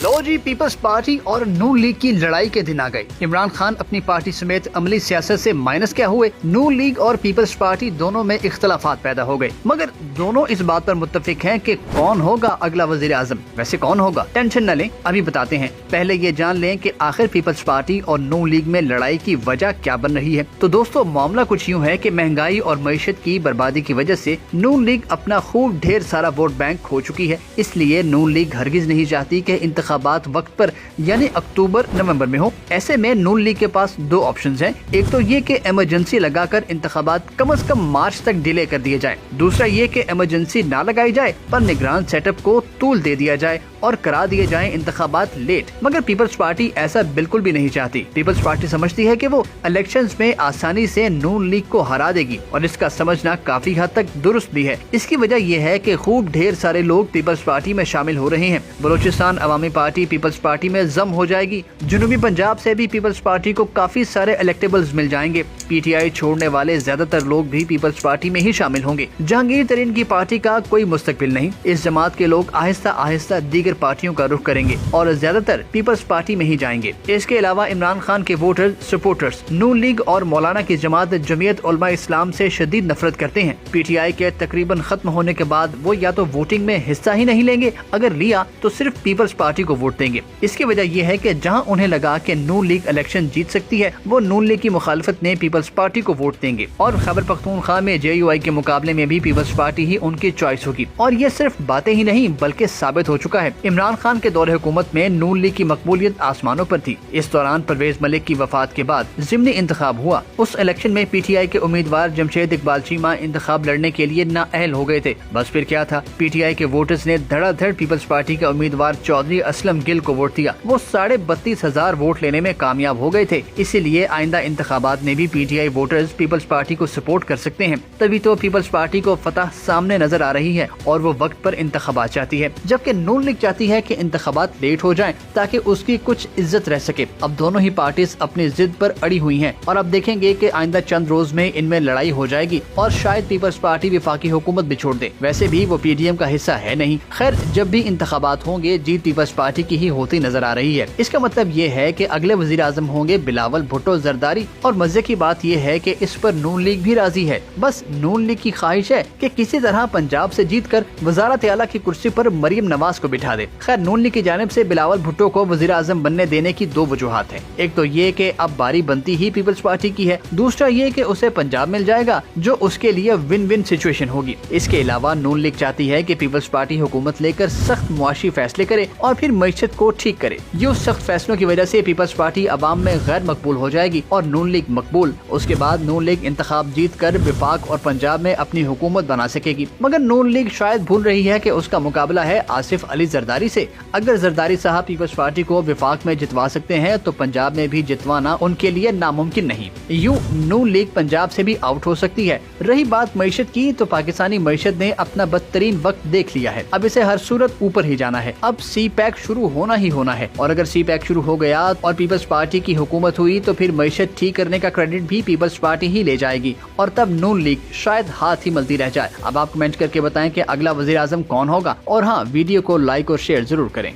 लो जी, peoples party और नून league की लड़ाई के दिन आ गए। इमरान खान अपनी पार्टी समेत अमली सियासत से माइनस क्या हुए, नून लीग और पीपल्स पार्टी दोनों में इख्तलाफात पैदा हो गए, मगर दोनों इस बात पर मुत्तफिक हैं कि कौन होगा अगला वजीर आजम। वैसे कौन होगा, टेंशन न लें, अभी बताते हैं। पहले ये जान लें कि आखिर पीपल्स पार्टी और नून लीग में लड़ाई की वजह क्या बन रही है। तो दोस्तों, मामला कुछ यूँ है कि महंगाई और मईशत की बर्बादी की वजह से नून लीग अपना खूब ढेर सारा वोट बैंक खो चुकी है। इसलिए नून लीग हरगिज नहीं चाहती कि इंतखाबात वक्त पर यानी अक्टूबर नवंबर में हो। ऐसे में नून लीग के पास दो ऑप्शंस हैं। एक तो ये कि इमरजेंसी लगाकर इंतखाबात कम से कम मार्च तक डिले कर दिए जाए। दूसरा ये कि इमरजेंसी ना लगाई जाए पर निगरान सेटअप को तूल दे दिया जाए और करा दिए जाएं इंतखाबात लेट। मगर पीपल्स पार्टी ऐसा बिल्कुल भी नहीं चाहती। पीपल्स पार्टी समझती है कि वो इलेक्शंस में आसानी से नून लीग को हरा देगी और इसका समझना काफी हद तक दुरुस्त भी है। इसकी वजह यह है कि खूब ढेर सारे लोग पीपल्स पार्टी में शामिल हो रहे हैं। बलूचिस्तान अवामी पार्टी पीपल्स पार्टी में जम हो जाएगी। जनूबी पंजाब से भी पीपल्स पार्टी को काफी सारे इलेक्टेबल्स मिल जाएंगे। पीटीआई छोड़ने वाले ज्यादातर लोग भी पीपल्स पार्टी में ही शामिल होंगे। जहांगीर तरीन की पार्टी का कोई मुस्तकबिल नहीं। इस जमात के लोग आहिस्ता आहिस्ता दीगर पार्टियों का रुख करेंगे और ज्यादातर पीपल्स पार्टी में ही जाएंगे। इसके अलावा इमरान खान के वोटर सपोर्टर्स नून लीग और मौलाना की जमात जमीयत उलमा इस्लाम से शदीद नफरत करते हैं। पीटीआई के तकरीबन खत्म होने के बाद वो या तो वोटिंग में हिस्सा ही नहीं लेंगे, अगर लिया तो सिर्फ पीपल्स पार्टी को वोट देंगे। इसकी वजह यह है कि जहां उन्हें लगा कि नून लीग इलेक्शन जीत सकती है, वो नून लीग की मुखालफत में पीपल्स पार्टी को वोट देंगे और खैबर पख्तूनख्वा में जेयूआई के मुकाबले में भी पीपल्स पार्टी ही उनकी चॉइस होगी। और ये सिर्फ बातें ही नहीं बल्कि साबित हो चुका है। इमरान खान के दौरे हुकूमत में नून लीग की मकबूलियत आसमानों पर थी। इस दौरान परवेज मलिक की वफात के बाद ज़िमनी इंतखाब हुआ। उस इलेक्शन में पीटीआई के उम्मीदवार जमशेद इकबाल चीमा इंतखाब लड़ने के लिए नाअहल हो गए थे। बस फिर क्या था, पीटीआई के वोटर्स ने धड़ाधड़ पीपल्स पार्टी के उम्मीदवार चौधरी असलम गिल को वोट दिया। वो 32,500 वोट लेने में कामयाब हो गए थे। इसीलिए आइंदा इंतखाबात में भी पीटीआई वोटर्स पीपल्स पार्टी को सपोर्ट कर सकते हैं। तभी तो पीपल्स पार्टी को फतह सामने नजर आ रही है और वो वक्त पर इंतखाबात चाहती है, जबकि नून लीग चाहती है कि इंतखाबात लेट हो जाएं ताकि उसकी कुछ इज्जत रह सके। अब दोनों ही पार्टीज अपनी जिद पर अड़ी हुई हैं और अब देखेंगे कि आइंदा चंद रोज में इनमें लड़ाई हो जाएगी और शायद पीपल्स पार्टी वफाकी हुकूमत भी छोड़ दे। वैसे भी वो पीडीएम का हिस्सा है नहीं। खैर, जब भी इंतखाबात होंगे जीत पीपल्स पार्टी की ही होती नजर आ रही है। इसका मतलब ये है कि अगले वजीर आजम होंगे बिलावल भुट्टो जरदारी। और मजे की बात ये है कि इस पर नून लीग भी राजी है। बस नून लीग की ख्वाहिश है कि किसी तरह पंजाब से जीत कर वजारत आला की कुर्सी पर मरियम नवाज को बिठा दे। खैर, नून लीग की जानिब से बिलावल भुट्टो को वजीर आजम बनने देने की दो वजूहात है। एक तो ये कि अब बारी बनती ही पीपल्स पार्टी की है। दूसरा ये कि उसे पंजाब मिल जाएगा जो उसके लिए विन विन सिचुएशन होगी। इसके अलावा नून लीग चाहती है कि पीपल्स पार्टी हुकूमत लेकर सख्त मुआशी फैसले करे और फिर मईशत को ठीक करे। ये सख्त फैसलों की वजह से पीपल्स पार्टी अवाम में गैर मकबूल हो जाएगी और नून लीग मकबूल। उसके बाद नून लीग इंतखाब जीत कर विफाक और पंजाब में अपनी हुकूमत बना सकेगी। मगर नून लीग शायद भूल रही है कि उसका मुकाबला है आसिफ अली जरदारी से। अगर जरदारी साहब पीपल्स पार्टी को विफाक में जितवा सकते हैं तो पंजाब में भी जितवाना उनके लिए नामुमकिन नहीं। यूं नून लीग पंजाब से भी आउट हो सकती है। रही बात मईशत की, तो पाकिस्तानी मईशत ने अपना बदतरीन वक्त देख लिया है। अब इसे हर सूरत ऊपर ही जाना है। अब सी पैक शुरू होना ही होना है और अगर सी पैक शुरू हो गया और पीपल्स पार्टी की हुकूमत हुई तो फिर मईशत ठीक करने का क्रेडिट भी पीपल्स पार्टी ही ले जाएगी और तब नून लीग शायद हाथ ही मलती रह जाए। अब आप कमेंट करके बताएं कि अगला वजीर आजम कौन होगा और हाँ, वीडियो को लाइक और शेयर जरूर करें।